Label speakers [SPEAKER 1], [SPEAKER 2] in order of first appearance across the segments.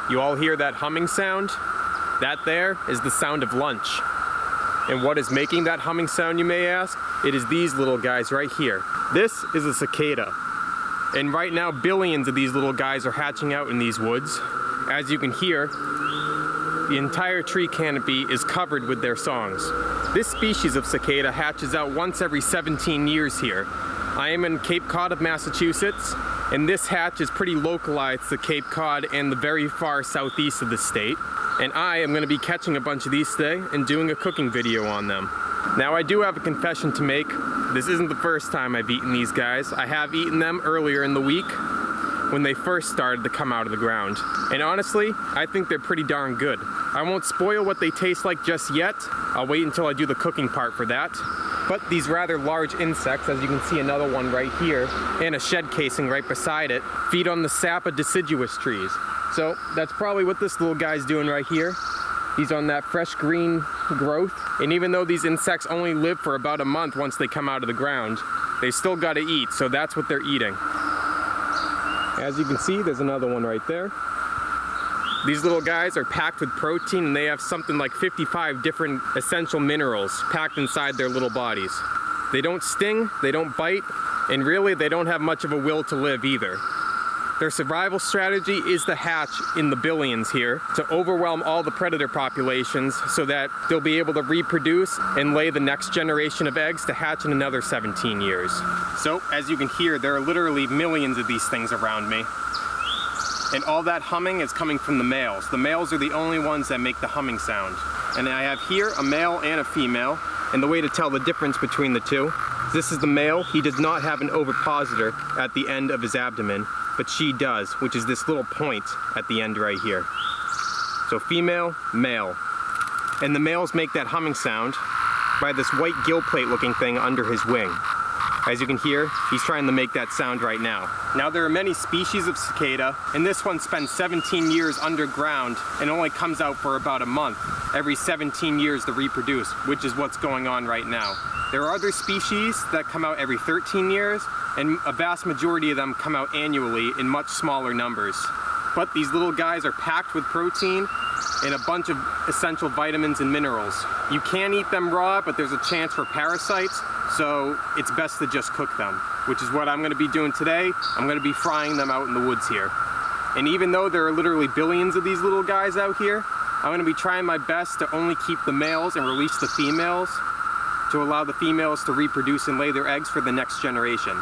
[SPEAKER 1] You all hear that humming sound? That there is the sound of lunch. And what is making that humming sound, you may ask? It is these little guys right here. This is a cicada. And right now, billions of these little guys are hatching out in these woods. As you can hear, the entire tree canopy is covered with their songs. This species of cicada hatches out once every 17 years here. I am in Cape Cod of Massachusetts, and this hatch is pretty localized to Cape Cod and the very far southeast of the state. And I am going to be catching a bunch of these today and doing a cooking video on them. Now, I do have a confession to make. This isn't the first time I've eaten these guys. I have eaten them earlier in the week when they first started to come out of the ground. And honestly, I think they're pretty darn good. I won't spoil what they taste like just yet. I'll wait until I do the cooking part for that. But these rather large insects, as you can see another one right here, and a shed casing right beside it, feed on the sap of deciduous trees. So that's probably what this little guy's doing right here. He's on that fresh green growth. And even though these insects only live for about a month once they come out of the ground, they still gotta eat, so that's what they're eating. As you can see, there's another one right there. These little guys are packed with protein, and they have something like 55 different essential minerals packed inside their little bodies. They don't sting, they don't bite, and really they don't have much of a will to live either. Their survival strategy is to hatch in the billions here to overwhelm all the predator populations so that they'll be able to reproduce and lay the next generation of eggs to hatch in another 17 years. So, as you can hear, there are literally millions of these things around me. And all that humming is coming from the males. The males are the only ones that make the humming sound. And I have here a male and a female. And the way to tell the difference between the two, this is the male. He does not have an ovipositor at the end of his abdomen, but she does, which is this little point at the end right here. So female, male. And the males make that humming sound by this white gill plate looking thing under his wing. As you can hear, he's trying to make that sound right now. Now, there are many species of cicada, and this one spends 17 years underground and only comes out for about a month every 17 years to reproduce, which is what's going on right now. There are other species that come out every 13 years, and a vast majority of them come out annually in much smaller numbers. But these little guys are packed with protein and a bunch of essential vitamins and minerals. You can eat them raw, but there's a chance for parasites, so it's best to just cook them, which is what I'm going to be doing today. I'm going to be frying them out in the woods here. And even though there are literally billions of these little guys out here, I'm going to be trying my best to only keep the males and release the females to allow the females to reproduce and lay their eggs for the next generation.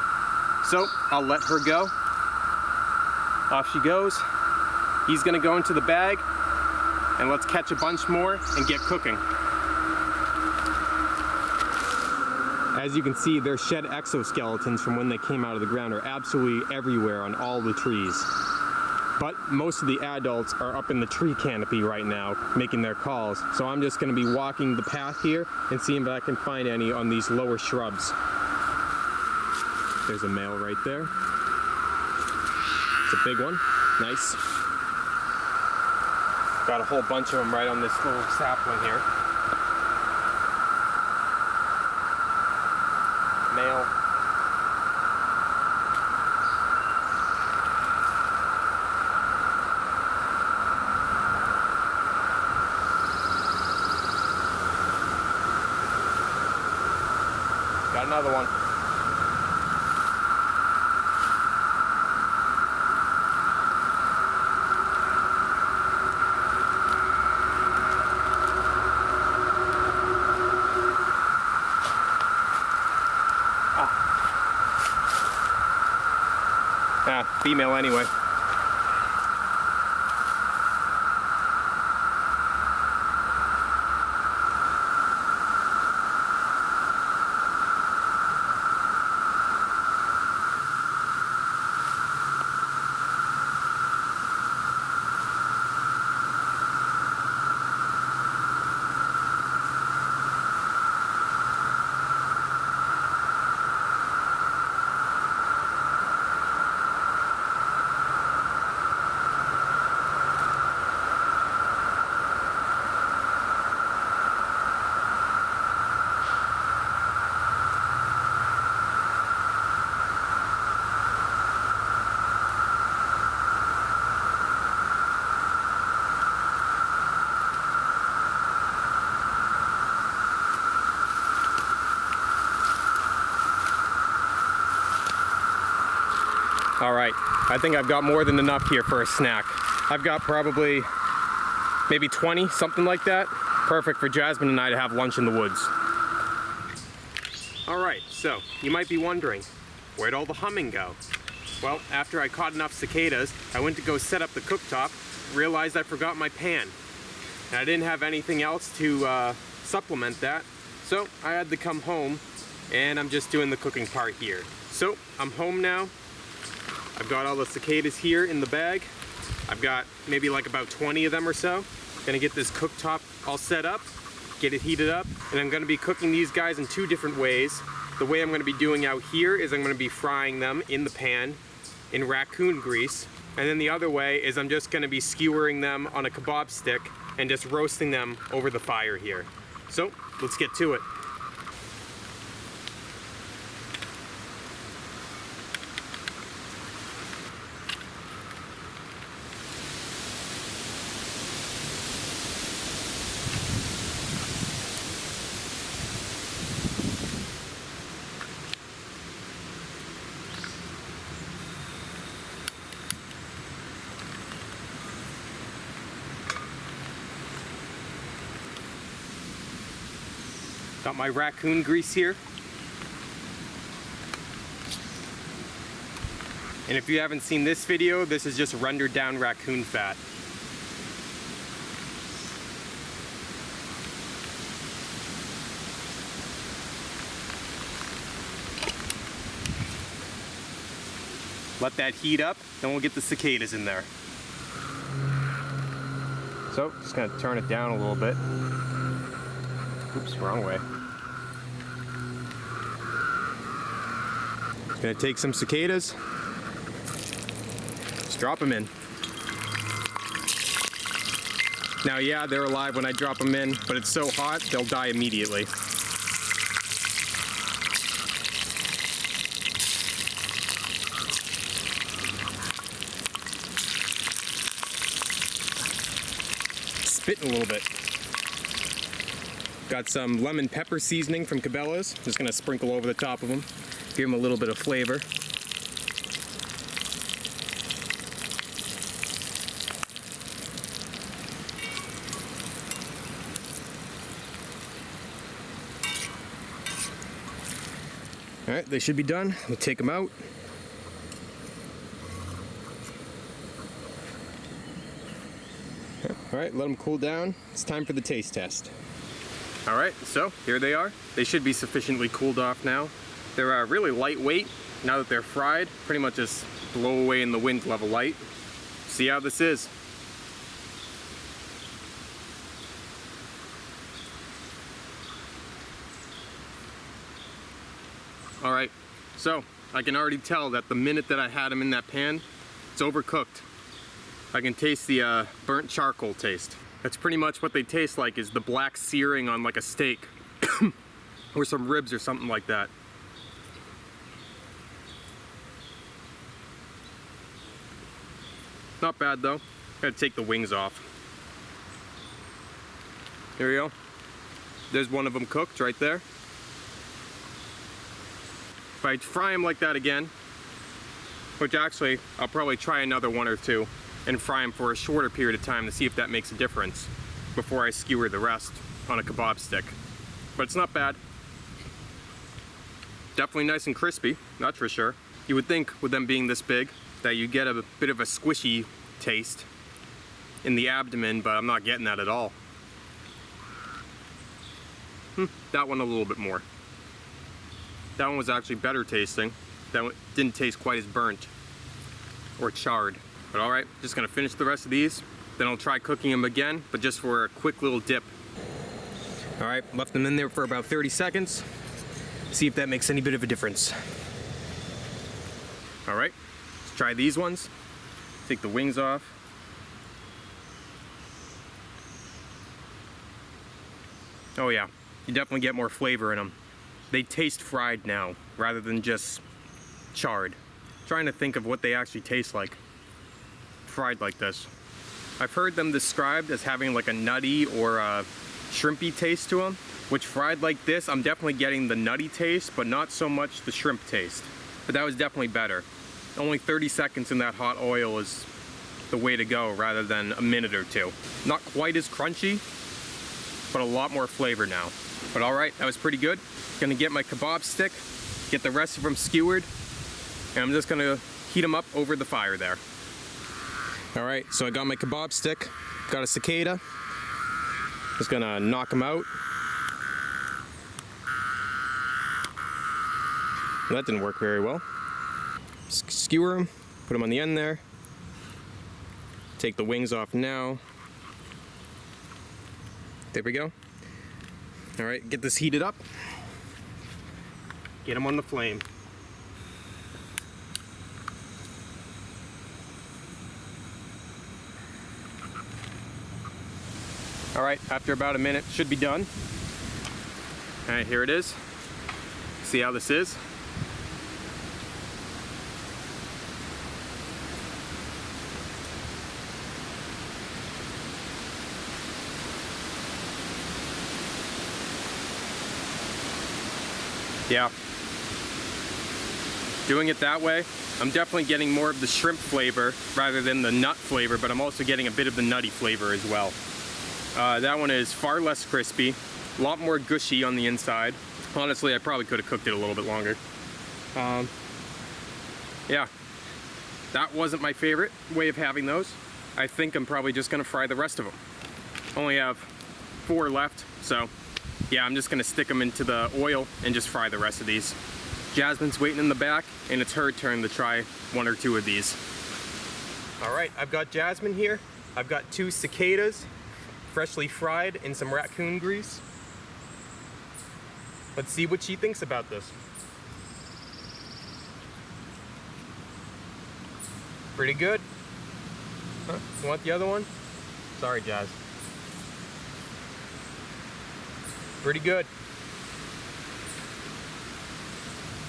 [SPEAKER 1] So I'll let her go. Off she goes. He's going to go into the bag, and let's catch a bunch more and get cooking. As you can see, their shed exoskeletons from when they came out of the ground are absolutely everywhere on all the trees. But most of the adults are up in the tree canopy right now, making their calls. So I'm just going to be walking the path here and seeing if I can find any on these lower shrubs. There's a male right there. It's a big one. Nice. Got a whole bunch of them right on this little sapling here. Male. Got another one. Female anyway. All right, I think I've got more than enough here for a snack. I've got probably maybe 20, something like that. Perfect for Jasmine and I to have lunch in the woods. All right, so you might be wondering, where'd all the humming go? Well, after I caught enough cicadas, I went to go set up the cooktop, realized I forgot my pan. And I didn't have anything else to supplement that, so I had to come home, and I'm just doing the cooking part here. So, I'm home now. I've got all the cicadas here in the bag. I've got maybe like about 20 of them or so. Gonna get this cooktop all set up, get it heated up, and I'm gonna be cooking these guys in 2 different ways. The way I'm gonna be doing out here is I'm gonna be frying them in the pan in raccoon grease, and then the other way is I'm just gonna be skewering them on a kebab stick and just roasting them over the fire here. So, let's get to it. Got my raccoon grease here. And if you haven't seen this video, this is just rendered down raccoon fat. Let that heat up, then we'll get the cicadas in there. So, just gonna turn it down a little bit. Oops, wrong way. Gonna take some cicadas, just drop them in. Now, yeah, they're alive when I drop them in, but it's so hot, they'll die immediately. Spitting a little bit. Got some lemon pepper seasoning from Cabela's. Just gonna sprinkle over the top of them. Give them a little bit of flavor. All right, they should be done. We'll take them out. All right, let them cool down. It's time for the taste test. All right, so here they are. They should be sufficiently cooled off now. They're really lightweight. Now that they're fried, pretty much just blow away in the wind level light. See how this is. All right, so I can already tell that the minute that I had them in that pan, it's overcooked. I can taste the burnt charcoal taste. That's pretty much what they taste like, is the black searing on like a steak or some ribs or something like that. Not bad though. Gotta take the wings off. Here we go. There's one of them cooked right there. If I fry them like that again, which actually I'll probably try another one or two and fry them for a shorter period of time to see if that makes a difference before I skewer the rest on a kebab stick. But it's not bad. Definitely nice and crispy, that's for sure. You would think with them being this big that you get a bit of a squishy taste in the abdomen, but I'm not getting that at all. That one a little bit more. That one was actually better tasting. That one didn't taste quite as burnt or charred. But all right, just gonna finish the rest of these. Then I'll try cooking them again, but just for a quick little dip. All right, left them in there for about 30 seconds. See if that makes any bit of a difference. All right, let's try these ones. Take the wings off. Oh yeah, you definitely get more flavor in them. They taste fried now, rather than just charred. I'm trying to think of what they actually taste like, fried like this. I've heard them described as having like a nutty or a shrimpy taste to them, which fried like this, I'm definitely getting the nutty taste, but not so much the shrimp taste. But that was definitely better. only 30 seconds in that hot oil is the way to go rather than a minute or two. Not quite as crunchy, but a lot more flavor now. But all right, that was pretty good. Gonna get my kebab stick, get the rest of them skewered, and I'm just gonna heat them up over the fire there. All right, so I got my kebab stick, got a cicada. Just gonna knock them out. That didn't work very well. Skewer them, put them on the end there. Take the wings off now. There we go. All right, get this heated up. Get them on the flame. All right, after about a minute, should be done. All right, here it is. See how this is? Yeah. Doing it that way, I'm definitely getting more of the shrimp flavor rather than the nut flavor, but I'm also getting a bit of the nutty flavor as well. That one is far less crispy, a lot more gushy on the inside. Honestly, I probably could have cooked it a little bit longer. Yeah, that wasn't my favorite way of having those. I think I'm probably just gonna fry the rest of them. Only have 4 left, so yeah, I'm just gonna stick them into the oil and just fry the rest of these. Jasmine's waiting in the back, and it's her turn to try 1 or 2 of these. All right, I've got Jasmine here. I've got 2 cicadas, freshly fried in some raccoon grease. Let's see what she thinks about this. Pretty good. Huh? You want the other one? Sorry, Jazz. Pretty good.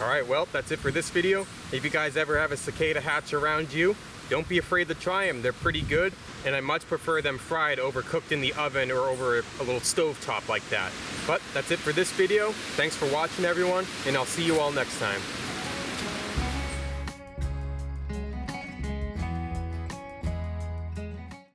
[SPEAKER 1] All right, well, that's it for this video. If you guys ever have a cicada hatch around you, don't be afraid to try them. They're pretty good, and I much prefer them fried over cooked in the oven or over a little stove top like that. But that's it for this video. Thanks for watching, everyone, and I'll see you all next time.